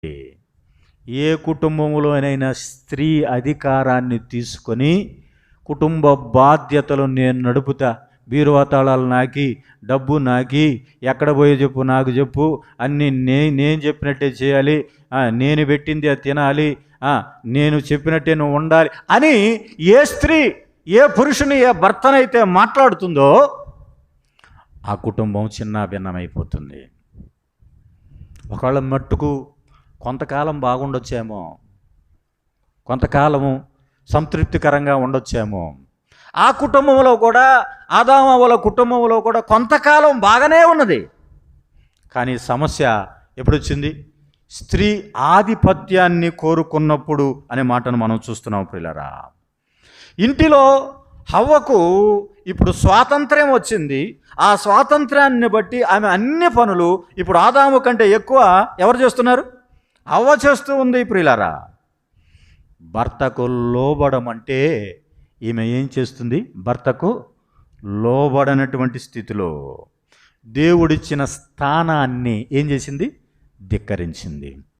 ఏ కుటుంబంలోనైనా స్త్రీ అధికారాన్ని తీసుకొని కుటుంబ బాధ్యతలు నేను నడుపుతా, బీరువా తాళాలు నాకి, డబ్బు నాకి, ఎక్కడ పోయో చెప్పు నాకు చెప్పు, అన్నీ నేను చెప్పినట్టే చేయాలి, నేను పెట్టింది అది తినాలి, నేను చెప్పినట్టే నువ్వు ఉండాలి అని ఏ స్త్రీ ఏ పురుషుని ఏ భర్తనైతే మాట్లాడుతుందో ఆ కుటుంబం చిన్న భిన్నమైపోతుంది. ఒకవేళ మట్టుకు కొంతకాలం బాగుండొచ్చేమో, కొంతకాలము సంతృప్తికరంగా ఉండొచ్చేమో. ఆ కుటుంబంలో కూడా, ఆదాము వాళ్ళ కుటుంబంలో కూడా కొంతకాలం బాగానే ఉన్నది. కానీ సమస్య ఎప్పుడొచ్చింది? స్త్రీ ఆధిపత్యాన్ని కోరుకున్నప్పుడు అనే మాటను మనం చూస్తున్నాం ప్రియులారా. ఇంటిలో హవ్వకు ఇప్పుడు స్వాతంత్ర్యం వచ్చింది. ఆ స్వాతంత్ర్యాన్ని బట్టి ఆమె అన్ని పనులు ఇప్పుడు ఆదాము కంటే ఎక్కువ ఎవరు చేస్తున్నారు? హవ్వ చేస్తూ ఉంది ప్రియులారా. భర్తకు లోబడమంటే ఈమె ఏం చేస్తుంది? భర్తకు లోబడనటువంటి స్థితిలో దేవుడిచ్చిన స్థానాన్ని ఏం చేసింది? ధిక్కరించింది.